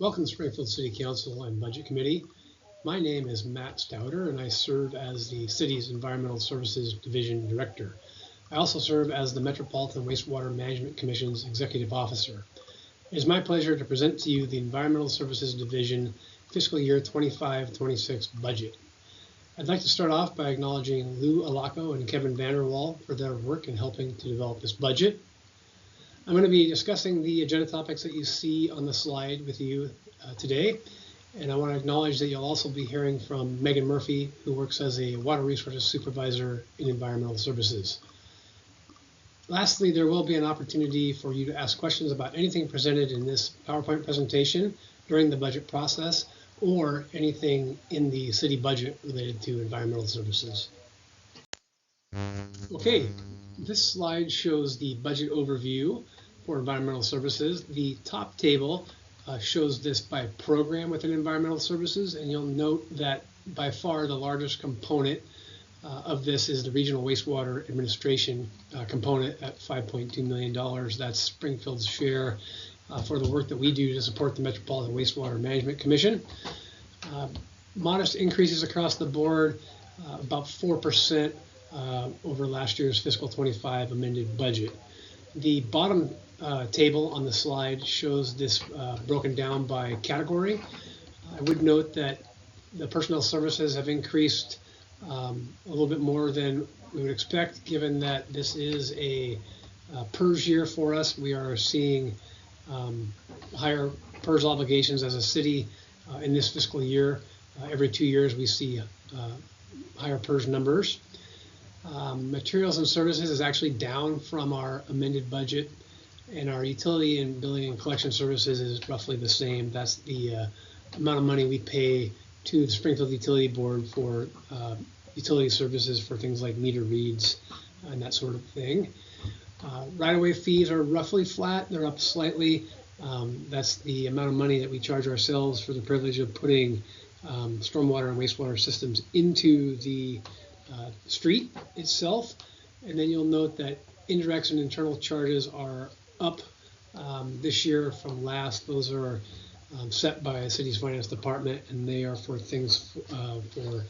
Welcome to Springfield City Council and Budget Committee. My name is Matt Stouter and I serve as the city's Environmental Services Division Director. I also serve as the Metropolitan Wastewater Management Commission's Executive Officer. It is my pleasure to present to you the Environmental Services Division Fiscal Year 25-26 budget. I'd like to start off by acknowledging Lou Alaco and Kevin Vanderwall for their work in helping to develop this budget. I'm going to be discussing the agenda topics that you see on the slide with you today, and I want to acknowledge that you'll also be hearing from Megan Murphy, who works as a Water Resources Supervisor in Environmental Services. Lastly, there will be an opportunity for you to ask questions about anything presented in this PowerPoint presentation during the budget process, or anything in the city budget related to environmental services. Okay, this slide shows the budget overview for environmental services. The top table shows this by program within environmental services, and you'll note that by far the largest component of this is the Regional Wastewater Administration component at $5.2 million. That's Springfield's share for the work that we do to support the Metropolitan Wastewater Management Commission. Modest increases across the board, about 4% over last year's fiscal 25 amended budget. The bottom table on the slide shows this broken down by category. I would note that the personnel services have increased a little bit more than we would expect, given that this is a PERS year for us. We are seeing higher PERS obligations as a city in this fiscal year. Every 2 years we see higher PERS numbers. Materials and services is actually down from our amended budget, and our utility and billing and collection services is roughly the same. That's the amount of money we pay to the Springfield Utility Board for utility services for things like meter reads and that sort of thing. Right-of-way fees are roughly flat. They're up slightly. That's the amount of money that we charge ourselves for the privilege of putting stormwater and wastewater systems into the street itself. And then you'll note that indirects and internal charges are up this year from last. Those are set by the city's finance department, and they are for things for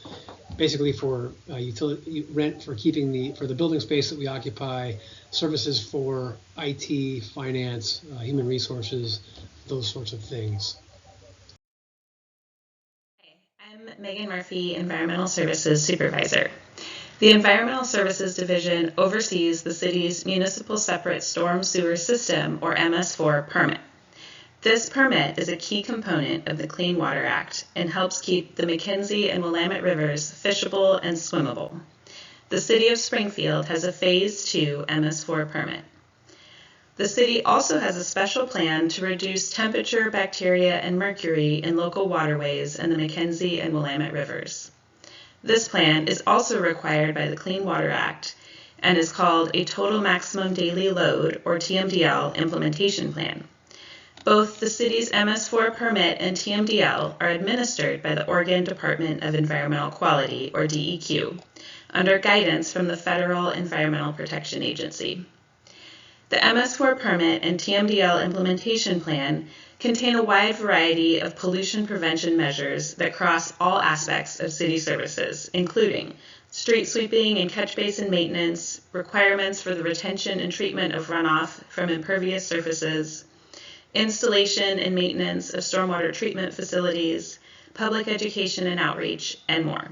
basically for utility rent for keeping for the building space that we occupy, services for IT, finance, human resources, those sorts of things. I'm Megan Murphy, Environmental Services Supervisor. The Environmental Services Division oversees the city's Municipal Separate Storm Sewer System, or MS4 permit. This permit is a key component of the Clean Water Act and helps keep the McKenzie and Willamette rivers fishable and swimmable. The City of Springfield has a Phase 2 MS4 permit. The city also has a special plan to reduce temperature, bacteria, and mercury in local waterways and the McKenzie and Willamette rivers. This plan is also required by the Clean Water Act and is called a Total Maximum Daily Load, or TMDL, implementation plan. Both the city's MS4 permit and TMDL are administered by the Oregon Department of Environmental Quality, or DEQ, under guidance from the Federal Environmental Protection Agency. The MS4 permit and TMDL implementation plan contain a wide variety of pollution prevention measures that cross all aspects of city services, including street sweeping and catch basin maintenance, requirements for the retention and treatment of runoff from impervious surfaces, installation and maintenance of stormwater treatment facilities, public education and outreach, and more.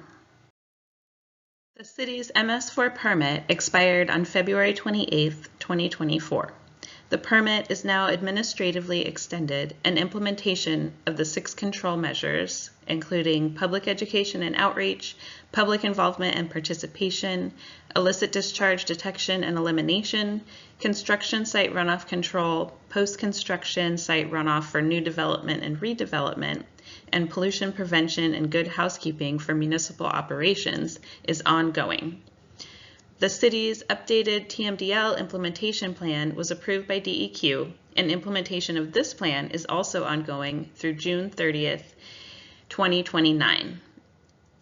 The city's MS4 permit expired on February 28, 2024. The permit is now administratively extended, and implementation of the 6 control measures, including public education and outreach, public involvement and participation, illicit discharge detection and elimination, construction site runoff control, post-construction site runoff for new development and redevelopment, and pollution prevention and good housekeeping for municipal operations is ongoing. The city's updated TMDL implementation plan was approved by DEQ, and implementation of this plan is also ongoing through June 30th, 2029.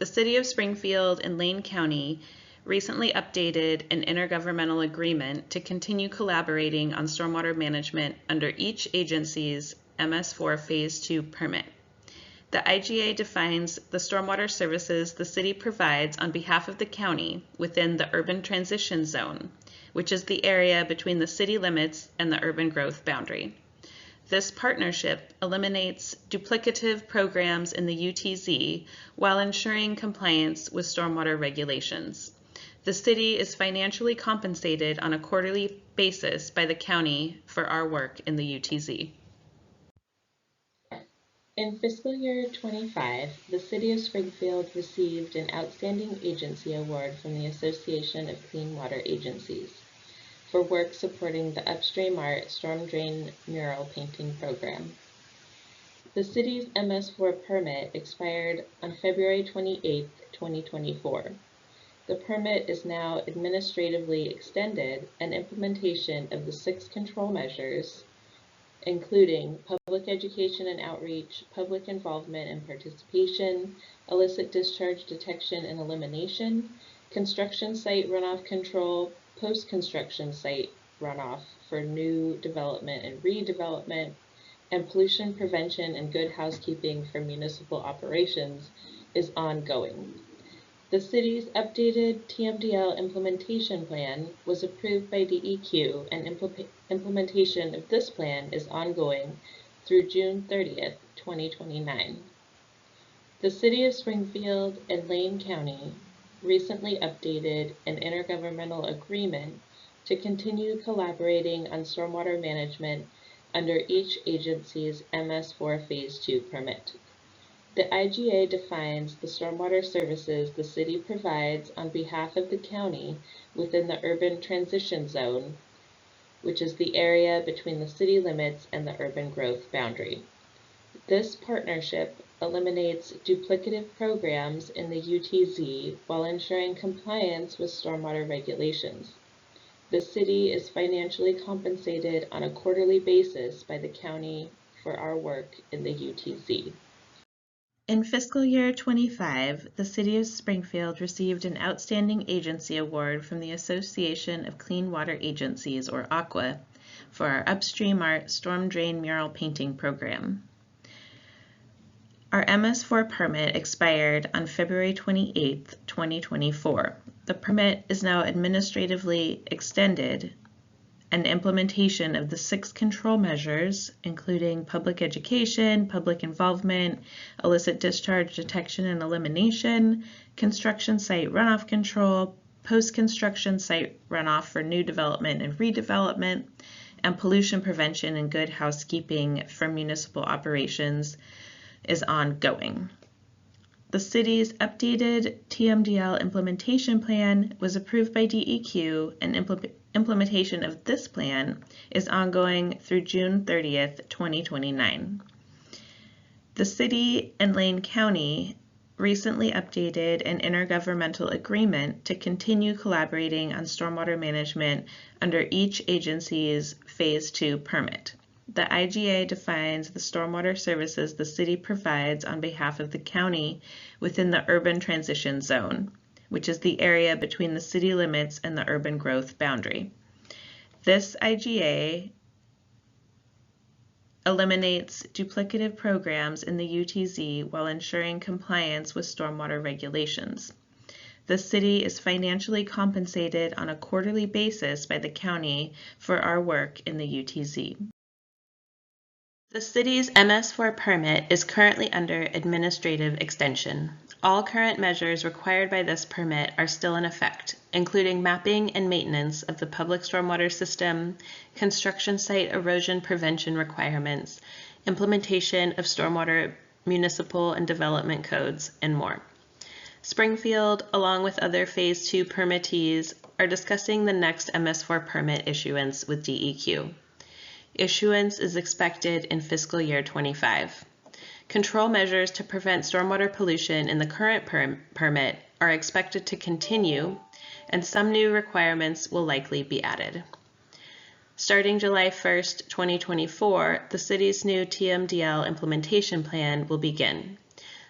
The City of Springfield and Lane County recently updated an intergovernmental agreement to continue collaborating on stormwater management under each agency's MS4 Phase 2 permit. The IGA defines the stormwater services the city provides on behalf of the county within the urban transition zone, which is the area between the city limits and the urban growth boundary. This partnership eliminates duplicative programs in the UTZ while ensuring compliance with stormwater regulations. The city is financially compensated on a quarterly basis by the county for our work in the UTZ. In fiscal year 25, the City of Springfield received an Outstanding Agency Award from the Association of Clean Water Agencies for work supporting the Upstream Art Storm Drain Mural Painting Program. The city's MS4 permit expired on February 28, 2024. The permit is now administratively extended, and implementation of the 6 control measures, including public education and outreach, public involvement and participation, illicit discharge detection and elimination, construction site runoff control, post-construction site runoff for new development and redevelopment, and pollution prevention and good housekeeping for municipal operations is ongoing. The city's updated TMDL implementation plan was approved by DEQ, and implementation of this plan is ongoing through June 30th, 2029. The City of Springfield and Lane County recently updated an intergovernmental agreement to continue collaborating on stormwater management under each agency's MS4 Phase 2 permit. The IGA defines the stormwater services the city provides on behalf of the county within the urban transition zone, which is the area between the city limits and the urban growth boundary. This partnership eliminates duplicative programs in the UTZ while ensuring compliance with stormwater regulations. The city is financially compensated on a quarterly basis by the county for our work in the UTZ. In fiscal year 25, the City of Springfield received an Outstanding Agency Award from the Association of Clean Water Agencies, or AQUA, for our Upstream Art Storm Drain Mural Painting Program. Our MS4 permit expired on February 28, 2024. The permit is now administratively extended, and implementation of the 6 control measures, including public education, public involvement, illicit discharge detection and elimination, construction site runoff control, post-construction site runoff for new development and redevelopment, and pollution prevention and good housekeeping for municipal operations is ongoing. The city's updated TMDL implementation plan was approved by DEQ, and implementation of this plan is ongoing through June 30th, 2029. The city and Lane County recently updated an intergovernmental agreement to continue collaborating on stormwater management under each agency's Phase 2 permit. The IGA defines the stormwater services the city provides on behalf of the county within the urban transition zone, which is the area between the city limits and the urban growth boundary. This IGA eliminates duplicative programs in the UTZ while ensuring compliance with stormwater regulations. The city is financially compensated on a quarterly basis by the county for our work in the UTZ. The city's MS4 permit is currently under administrative extension. All current measures required by this permit are still in effect, including mapping and maintenance of the public stormwater system, construction site erosion prevention requirements, implementation of stormwater municipal and development codes, and more. Springfield, along with other Phase 2 permittees, are discussing the next MS4 permit issuance with DEQ. Issuance is expected in fiscal year 25. Control measures to prevent stormwater pollution in the current permit are expected to continue, and some new requirements will likely be added. Starting July 1st, 2024, the city's new TMDL implementation plan will begin.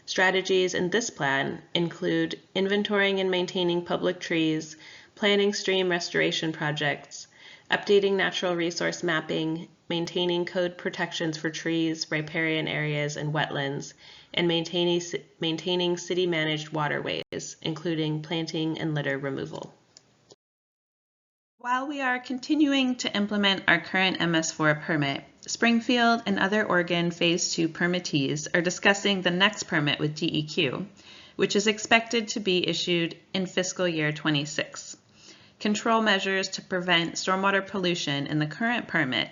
Strategies in this plan include inventorying and maintaining public trees, planning stream restoration projects, updating natural resource mapping, maintaining code protections for trees, riparian areas, and wetlands, and maintaining city-managed waterways, including planting and litter removal. While we are continuing to implement our current MS4 permit, Springfield and other Oregon Phase 2 permittees are discussing the next permit with DEQ, which is expected to be issued in fiscal year 26. Control measures to prevent stormwater pollution in the current permit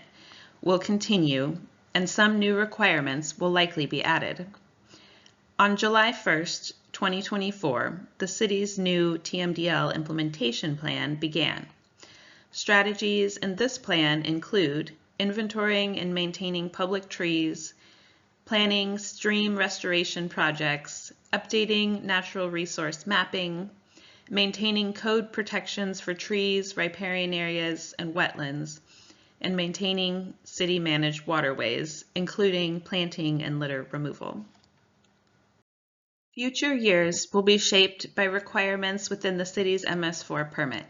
will continue, and some new requirements will likely be added. On July 1st, 2024, the city's new TMDL implementation plan began. Strategies in this plan include inventorying and maintaining public trees, planning stream restoration projects, updating natural resource mapping, maintaining code protections for trees, riparian areas, and wetlands, and maintaining city-managed waterways, including planting and litter removal. Future years will be shaped by requirements within the city's MS4 permit.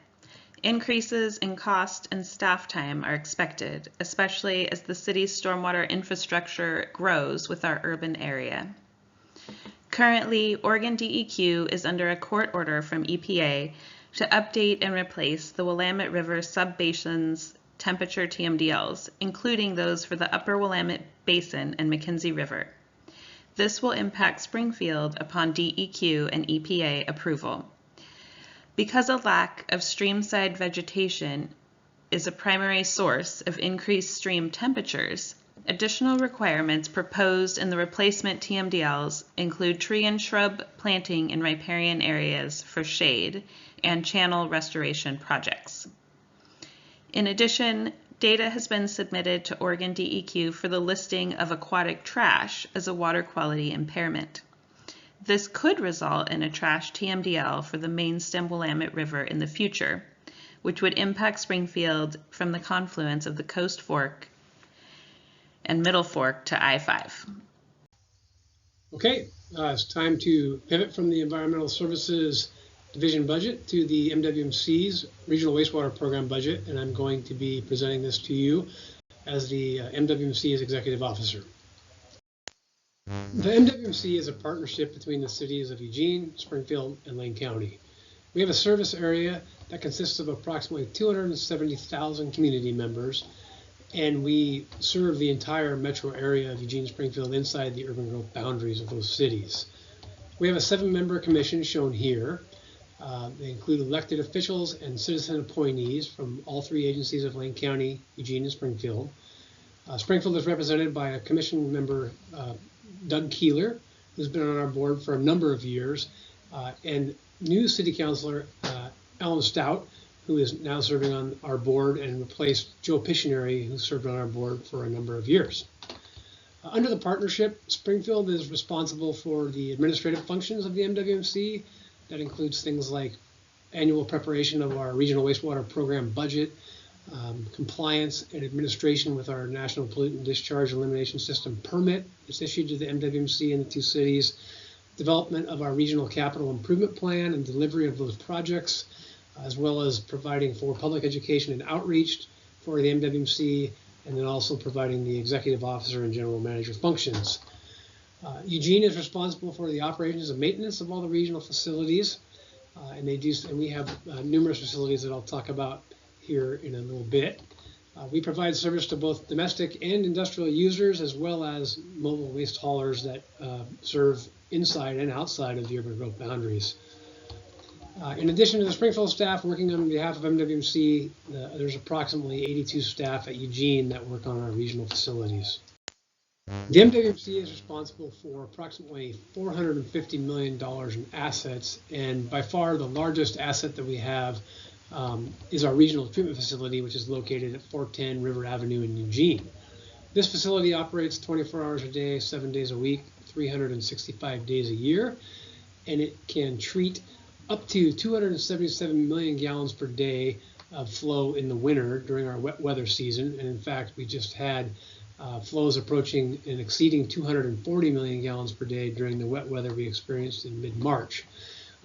Increases in cost and staff time are expected, especially as the city's stormwater infrastructure grows with our urban area. Currently, Oregon DEQ is under a court order from EPA to update and replace the Willamette River sub-basin's temperature TMDLs, including those for the Upper Willamette Basin and McKenzie River. This will impact Springfield upon DEQ and EPA approval. Because a lack of streamside vegetation is a primary source of increased stream temperatures, additional requirements proposed in the replacement TMDLs include tree and shrub planting in riparian areas for shade and channel restoration projects. In addition, data has been submitted to Oregon DEQ for the listing of aquatic trash as a water quality impairment. This could result in a trash TMDL for the main stem Willamette River in the future, which would impact Springfield from the confluence of the Coast Fork and Middle Fork to I-5. Okay, it's time to pivot from the Environmental Services Division budget to the MWMC's Regional Wastewater Program budget, and I'm going to be presenting this to you as the MWMC's Executive Officer. The MWMC is a partnership between the cities of Eugene, Springfield, and Lane County. We have a service area that consists of approximately 270,000 community members, and we serve the entire metro area of Eugene, Springfield inside the urban growth boundaries of those cities. We have a 7-member commission shown here. They include elected officials and citizen appointees from all 3 agencies of Lane County, Eugene, and Springfield. Springfield is represented by a commission member, Doug Keeler, who's been on our board for a number of years, and new city councilor Alan Stout, who is now serving on our board and replaced Joe Pictionary, who served on our board for a number of years. Under the partnership, Springfield is responsible for the administrative functions of the MWMC. That includes things like annual preparation of our regional wastewater program budget, compliance and administration with our National Pollutant Discharge Elimination System permit that's issued to the MWMC in the 2 cities, development of our regional capital improvement plan and delivery of those projects, as well as providing for public education and outreach for the MWMC, and then also providing the executive officer and general manager functions. Eugene is responsible for the operations and maintenance of all the regional facilities, and we have numerous facilities that I'll talk about here in a little bit. We provide service to both domestic and industrial users, as well as mobile waste haulers that serve inside and outside of the urban growth boundaries. In addition to the Springfield staff working on behalf of MWMC, there's approximately 82 staff at Eugene that work on our regional facilities. The MWMC is responsible for approximately $450 million in assets, and by far the largest asset that we have is our regional treatment facility, which is located at 410 River Avenue in Eugene. This facility operates 24 hours a day, 7 days a week, 365 days a year, and it can treat up to 277 million gallons per day of flow in the winter during our wet weather season. And in fact, we just had flows approaching and exceeding 240 million gallons per day during the wet weather we experienced in mid-March.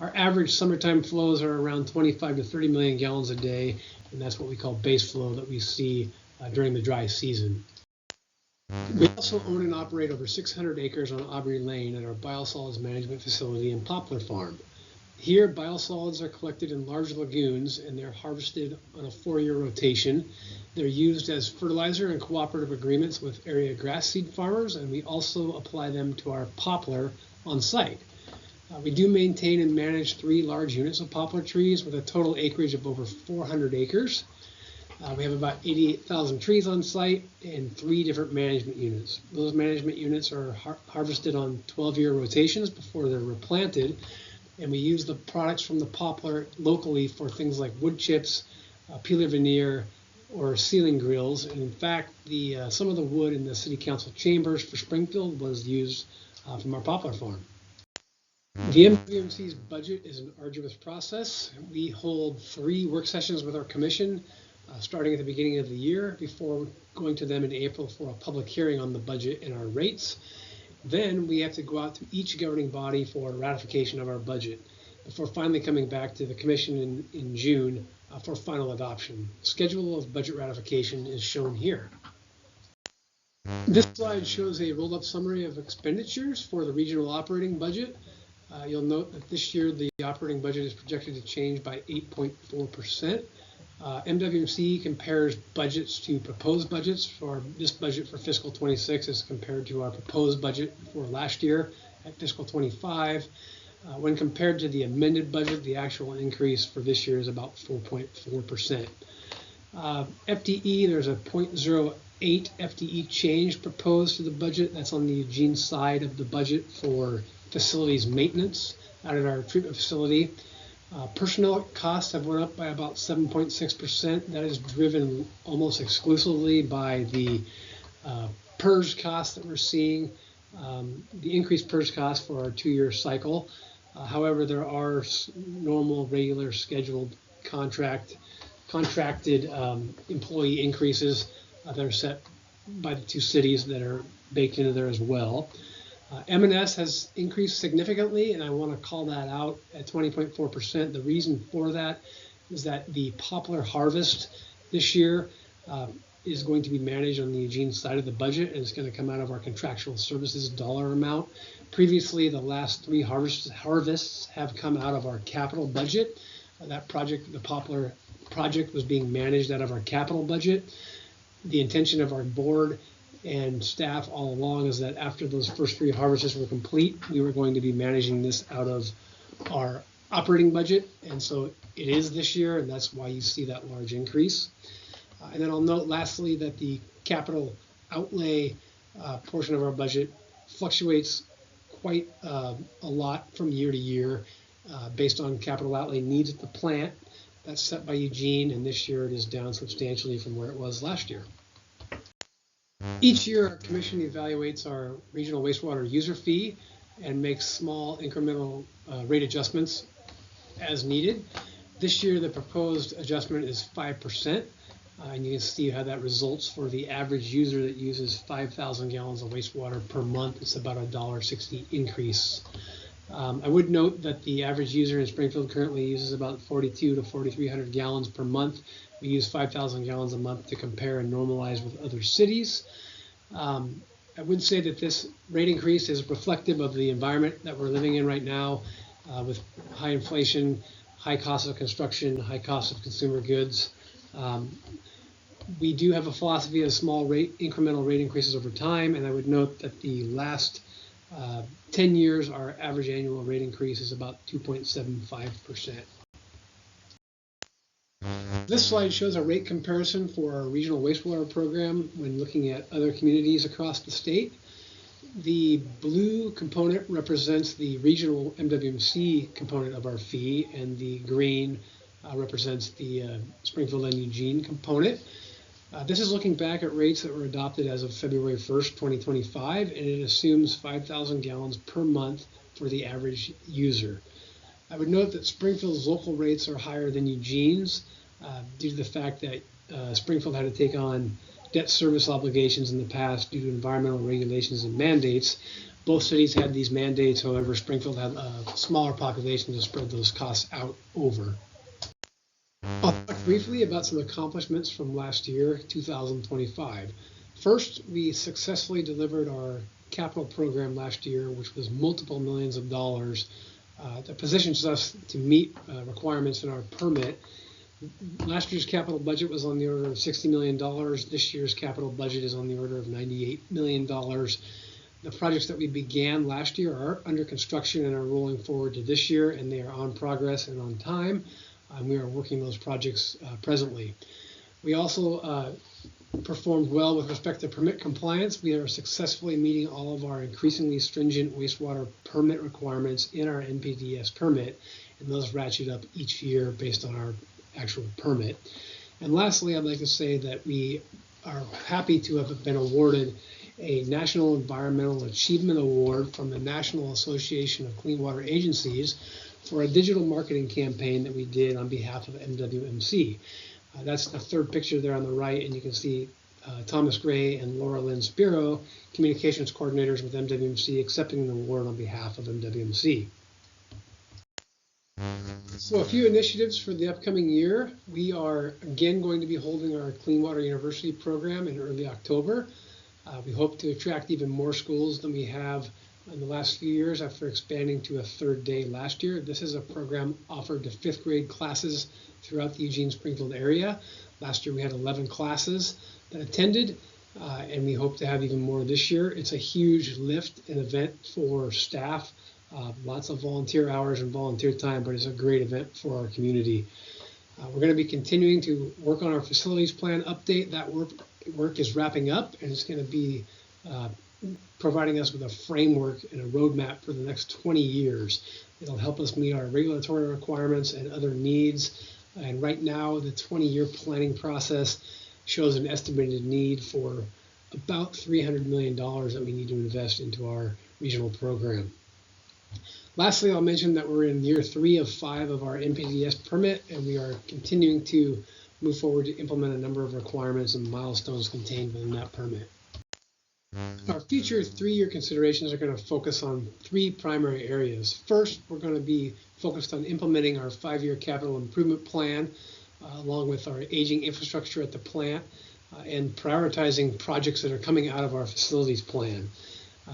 Our average summertime flows are around 25 to 30 million gallons a day, and that's what we call base flow that we see during the dry season. We also own and operate over 600 acres on Aubrey Lane at our biosolids management facility in Poplar Farm. Here, biosolids are collected in large lagoons and they're harvested on a 4-year rotation. They're used as fertilizer in cooperative agreements with area grass seed farmers, and we also apply them to our poplar on site. We do maintain and manage 3 large units of poplar trees with a total acreage of over 400 acres. We have about 88,000 trees on site and 3 different management units. Those management units are harvested on 12-year rotations before they're replanted, and we use the products from the poplar locally for things like wood chips, peeler veneer, or ceiling grills. And in fact, some of the wood in the city council chambers for Springfield was used from our poplar farm. The MWMC's budget is an arduous process. We hold 3 work sessions with our commission starting at the beginning of the year before going to them in April for a public hearing on the budget and our rates. Then we have to go out to each governing body for ratification of our budget before finally coming back to the commission in June for final adoption. The schedule of budget ratification is shown here. This slide shows a rolled-up summary of expenditures for the regional operating budget. You'll note that this year the operating budget is projected to change by 8.4%. MWMC compares budgets to proposed budgets. For this budget for fiscal 26 as compared to our proposed budget for last year at fiscal 25. When compared to the amended budget, the actual increase for this year is about 4.4%. FTE, there's a 0.08 FTE change proposed to the budget. That's on the Eugene side of the budget for facilities maintenance out at our treatment facility. Personnel costs have went up by about 7.6%. That is driven almost exclusively by the PERS costs that we're seeing, the increased PERS costs for our 2-year cycle. However, there are normal, regular, scheduled contracted employee increases that are set by the 2 cities that are baked into there as well. M&S has increased significantly, and I want to call that out at 20.4%. The reason for that is that the poplar harvest this year is going to be managed on the Eugene side of the budget, and it's going to come out of our contractual services dollar amount. Previously, the last 3 harvests have come out of our capital budget. That project, the poplar project, was being managed out of our capital budget. The intention of our board and staff all along is that after those first 3 harvests were complete, we were going to be managing this out of our operating budget, and so it is this year, and that's why you see that large increase. And then I'll note lastly that the capital outlay portion of our budget fluctuates quite a lot from year to year based on capital outlay needs at the plant. That's set by Eugene, and this year it is down substantially from where it was last year. Each year, our commission evaluates our regional wastewater user fee and makes small incremental rate adjustments as needed. This year, the proposed adjustment is 5%, and you can see how that results for the average user that uses 5,000 gallons of wastewater per month. It's about a $1.60 increase. I would note that the average user in Springfield currently uses about 4,200 to 4,300 gallons per month. We use 5,000 gallons a month to compare and normalize with other cities. I would say that this rate increase is reflective of the environment that we're living in right now with high inflation, high cost of construction, high cost of consumer goods. We do have a philosophy of small incremental rate increases over time, and I would note that the last 10 years, our average annual rate increase is about 2.75%. This slide shows a rate comparison for our regional wastewater program when looking at other communities across the state. The blue component represents the regional MWMC component of our fee, and the green represents the Springfield and Eugene component. This is looking back at rates that were adopted as of February 1st, 2025, and it assumes 5,000 gallons per month for the average user. I would note that Springfield's local rates are higher than Eugene's due to the fact that Springfield had to take on debt service obligations in the past due to environmental regulations and mandates. Both cities had these mandates, however, Springfield had a smaller population to spread those costs out over. I'll talk briefly about some accomplishments from last year, 2025. First, we successfully delivered our capital program last year, which was multiple millions of dollars. That positions us to meet requirements in our permit. Last year's capital budget was on the order of $60 million. This year's capital budget is on the order of $98 million. The projects that we began last year are under construction and are rolling forward to this year, and they are on progress and on time. We are working those projects presently. We also performed well with respect to permit compliance. We are successfully meeting all of our increasingly stringent wastewater permit requirements in our NPDES permit, and those ratchet up each year based on our actual permit. And lastly, I'd like to say that we are happy to have been awarded a National Environmental Achievement Award from the National Association of Clean Water Agencies for a digital marketing campaign that we did on behalf of MWMC. That's the third picture there on the right, and you can see Thomas Gray and Laura Lynn Spiro, communications coordinators with MWMC, accepting the award on behalf of MWMC. So a few initiatives for the upcoming year. We are again going to be holding our Clean Water University program in early October. We hope to attract even more schools than we have in the last few years after expanding to a third day last year. This is a program offered to 5th grade classes throughout the Eugene-Springfield area. Last year we had 11 classes that attended, and we hope to have even more this year. It's a huge lift and event for staff, lots of volunteer hours and volunteer time, but it's a great event for our community. We're going to be continuing to work on our facilities plan update. That work is wrapping up, and it's going to be providing us with a framework and a roadmap for the next 20 years. It'll help us meet our regulatory requirements and other needs. And right now, the 20-year planning process shows an estimated need for about $300 million that we need to invest into our regional program. Lastly, I'll mention that we're in year 3 of 5 of our NPDES permit, and we are continuing to move forward to implement a number of requirements and milestones contained within that permit. Our future 3-year considerations are going to focus on 3 primary areas. First, we're going to be focused on implementing our 5-year capital improvement plan, along with our aging infrastructure at the plant, and prioritizing projects that are coming out of our facilities plan.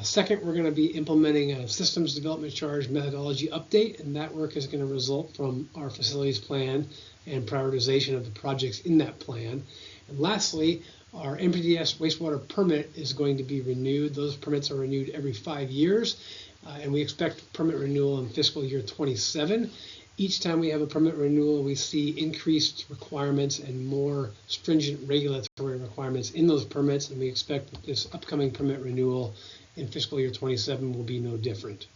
Second, we're going to be implementing a systems development charge methodology update, and that work is going to result from our facilities plan and prioritization of the projects in that plan. And lastly, our NPDES wastewater permit is going to be renewed. Those permits are renewed every 5 years, and we expect permit renewal in fiscal year 27. Each time we have a permit renewal, we see increased requirements and more stringent regulatory requirements in those permits, and we expect that this upcoming permit renewal in fiscal year 27 will be no different.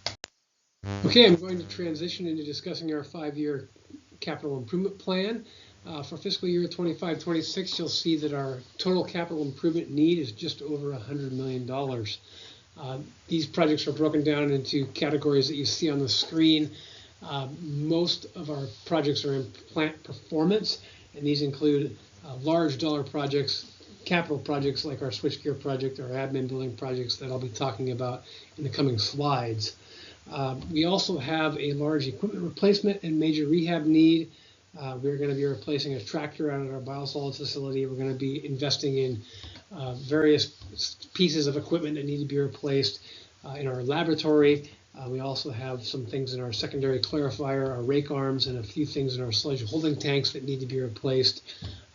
Okay, I'm going to transition into discussing our 5-year capital improvement plan. For fiscal year 25-26, you'll see that our total capital improvement need is just over $100 million. These projects are broken down into categories that you see on the screen. Most of our projects are in plant performance, and these include large dollar projects, capital projects like our switchgear project, our admin building projects that I'll be talking about in the coming slides. We also have a large equipment replacement and major rehab need. We're going to be replacing a tractor out at our biosolids facility. We're going to be investing in various pieces of equipment that need to be replaced in our laboratory. We also have some things in our secondary clarifier, our rake arms, and a few things in our sludge holding tanks that need to be replaced.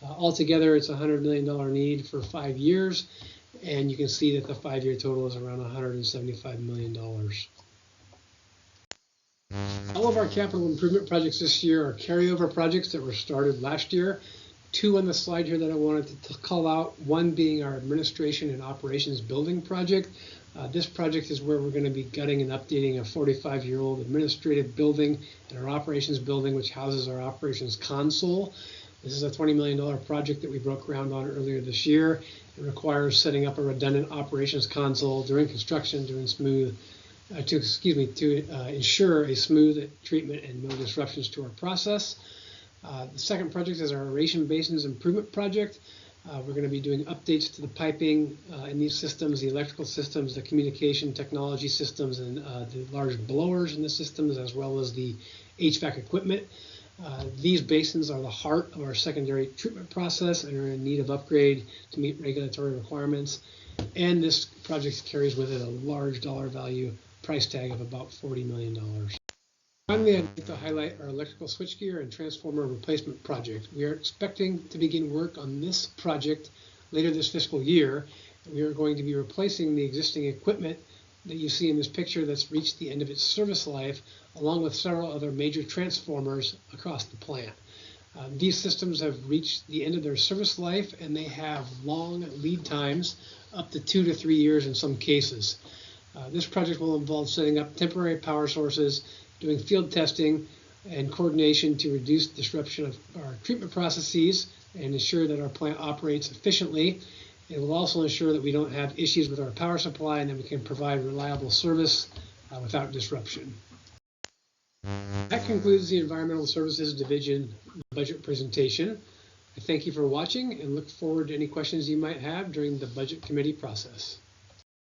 Altogether, it's a $100 million need for 5 years, and you can see that the 5-year total is around $175 million. All of our capital improvement projects this year are carryover projects that were started last year. 2 on the slide here that I wanted to call out, one being our administration and operations building project. This project is where we're going to be gutting and updating a 45-year-old administrative building and our operations building, which houses our operations console. This is a $20 million project that we broke ground on earlier this year. It requires setting up a redundant operations console during construction to ensure a smooth treatment and no disruptions to our process. The second project is our aeration basins improvement project. We're going to be doing updates to the piping in these systems, the electrical systems, the communication technology systems, and the large blowers in the systems, as well as the HVAC equipment. These basins are the heart of our secondary treatment process and are in need of upgrade to meet regulatory requirements. And this project carries with it a large dollar value price tag of about $40 million. Finally, I'd like to highlight our electrical switchgear and transformer replacement project. We are expecting to begin work on this project later this fiscal year. We are going to be replacing the existing equipment that you see in this picture that's reached the end of its service life, along with several other major transformers across the plant. These systems have reached the end of their service life, and they have long lead times, up to 2 to 3 years in some cases. This project will involve setting up temporary power sources, doing field testing and coordination to reduce disruption of our treatment processes and ensure that our plant operates efficiently. It will also ensure that we don't have issues with our power supply and that we can provide reliable service without disruption. That concludes the Environmental Services Division budget presentation. I thank you for watching and look forward to any questions you might have during the budget committee process.